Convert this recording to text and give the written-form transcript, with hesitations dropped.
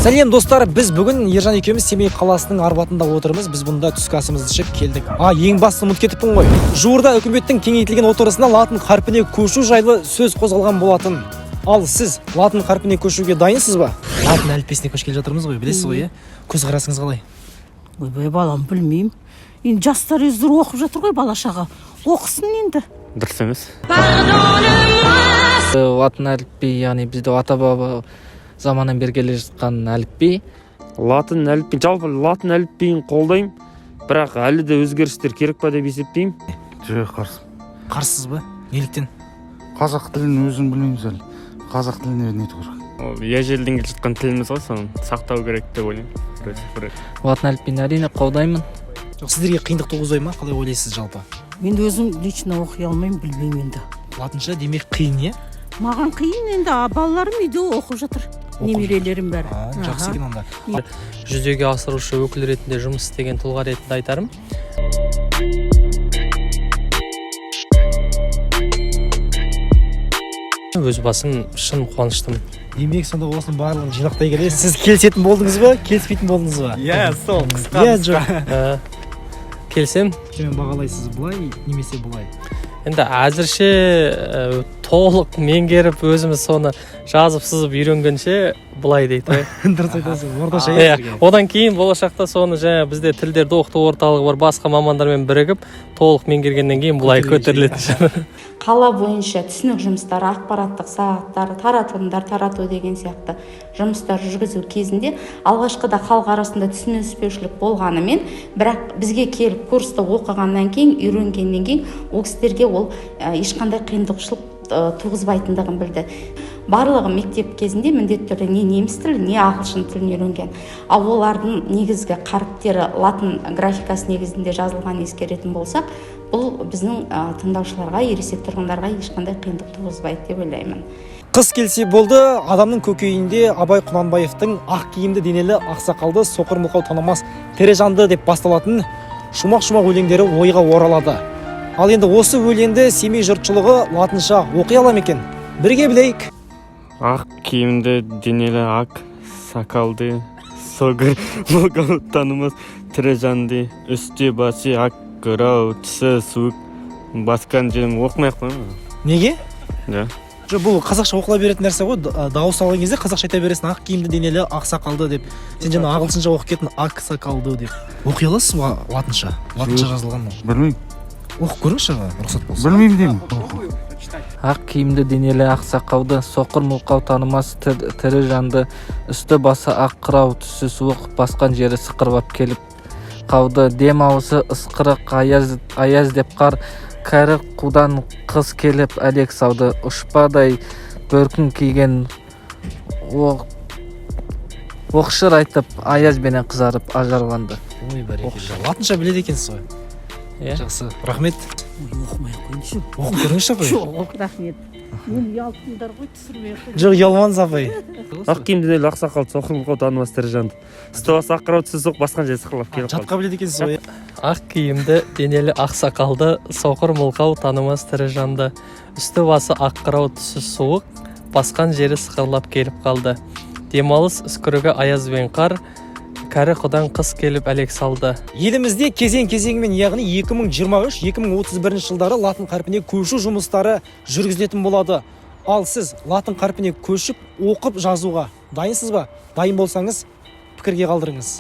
Сәлем достар, біз бүгін Ержан екеуміз Семей қаласының Арбатында отырмыз. Біз бұнда түскі асымызды ішіп келдік. Ең басты ұмытып кетіппін ғой. Жуырда үкіметтің кеңейтілген отырысында латын қарпіне көшу жайлы сөз қозғалған болатын. Ал сіз латын қарпіне көшуге дайынсыз ба? Латын әліппесіне көшкелі жатырмыз ғой, білесіз ғой, көзқарасыңыз қалай? Ойбай, балам, білмеймін. Енді жастар өздері оқып жатыр ғой, бала-шаға. Оқысын енді. Дұрыс емес. Латын әліпби, яғни бізде ата-баба заманнан бері келе жатқан әліпби. Латын әліпби, жалпы латын әліпбиін қолдаймын, бірақ әлі де өзгерістер керек па деп есептеймін. Жоқ, қарсы. Қарсыз ба? Неліктен? Қазақ тілін өзің білмейміз әлі. Қазақ тіліне нету керек. Ол ежелден келе жатқан тіліміз ғой, соны сақтау керек деп ойлаймын. Латын әліпбиін әрине қолдаймын. Жоқ, сіздерге қиындық туғызбай ма? Қалай ойлайсыз жалпы? Мен өзім лично оқи алмаймын, білмеймін енді. Латынша демек қиын, е? Маған қиын енді, балаларым үйде оқып жатыр. Немерелерім бәрі. Жақсы екен онда. Жүзеге асырушы өкіл ретінде жұмыс істеген тұлға ретінде айтарым. Өз басым шын қуаныштымын. Демек сонда осының барлығын жинақтай келе сіз келісетін болдыңыз ба, келіспейтін болдыңыз ба? Сол қысқа. Келсем. Сен бағалайсыз былай немесе былай? Енді әзірше толық меңгеріп өзіміз соны жазып сызып үйренгенше былай дейді. Дұрыс айтасыз, орташа езерге. Одан кейін болашақта соны жаңа бізде тілдерді оқыту орталығы бар, басқа мамандармен бірігіп толық меңгергеннен кейін былай көтерілетін. Қала бойынша түсінік жұмыстары, ақпараттық сағаттар, таратылымдар тарату деген сияқты жұмыстар жүргізу кезінде алғашқыда халық арасында түсініспеушілік болғанымен, бірақ бізге келіп курсты оқығаннан кейін, үйренгеннен кейін ол кісілерге ол ешқандай қиындықшылық туғызбайтындығын білді. Барлығы мектеп кезінде міндетті түрде не неміс тілі, не ағылшын тілін үйренген. Ал олардың негізгі қаріптері латын графикасы негізінде жазылған ескеретін болсақ, бұл біздің тыңдаушыларға, ересек тұрғындарға ешқандай қиындық туғызбайды деп ойлаймын. Қыс келсе болды, адамның көкейінде Абай Құнанбаевтың ақ киімді денелі ақсақалды соқыр мылқау танымас тірі жанды деп басталатын шумақ-шумақ өлеңдері ойға оралады. Ал енді осы өлеңді Семей жұртшылығы латынша оқи ала ма екен? Бірге білейік. Ақ киімді денелі ақ сақалды соқыр мылқау танымас тірі жанды, үсте басы ақ қырау, түсі суық басқан жерім оқымай-ақ қойма. Неге? Да. Бұл қазақша оқыла беретін нәрсе ғой, дауыс алған кезде қазақша айта бересің, ақ киімді денелі ақ сақалды деп. Сен жаңа ағылшынша оқып кеттің, ақ сақалды деп. Оқи аласыз ба латынша? Латынша жазылған ма? Білмеймін. Оқып көріңізші, рұқсат болса. Білмеймін деймін. Ақ киімді денелі ақ сақалды соқыр мылқау танымас тірі жанды, үсті басы ақ қырау, түсі суық басқан жері сықырлап келіп қалды. Дем ауысы ысқырық аяз деп қар, кәрі қудан қыз келіп әлек салды. Ұшпадай бөркін киген оқшыр айтып аязбенен қызарып ажарланды. Ой, бәрекелді. Латынша біледі екенсіз ғой. Жақсы, рахмет. Оқымай қойыншы. Оқып көріңізші апай. Жоқ, рахмет. Мен ұялтыңдар ғой, түсірмей қойын. Жоқ, ұялмаңыз апай. Ақ киімді денелі ақ сақалды соқыр мылқау танымас тірі жанды, үсті басы ақ қырау, түсі суық басқан жерді сықырлап келіп қалды. Жатқа біледі екенсіз ғой. Ақ киімді денелі ақ сақалды соқыр мылқау танымас тірі жанды, үсті басы ақ қырау, түсі суық басқан жері сықырлап келіп қалды. Демалыс үскірігі аяз бен қар, кәрі құдан қыз келіп әлек салды. Елімізде кезең-кезеңімен, яғни 2023-2031 жылдары латын қарпіне көшу жұмыстары жүргізілетін болады. Ал сіз латын қарпіне көшіп, оқып жазуға дайынсыз ба? Дайын болсаңыз, пікірге қалдырыңыз.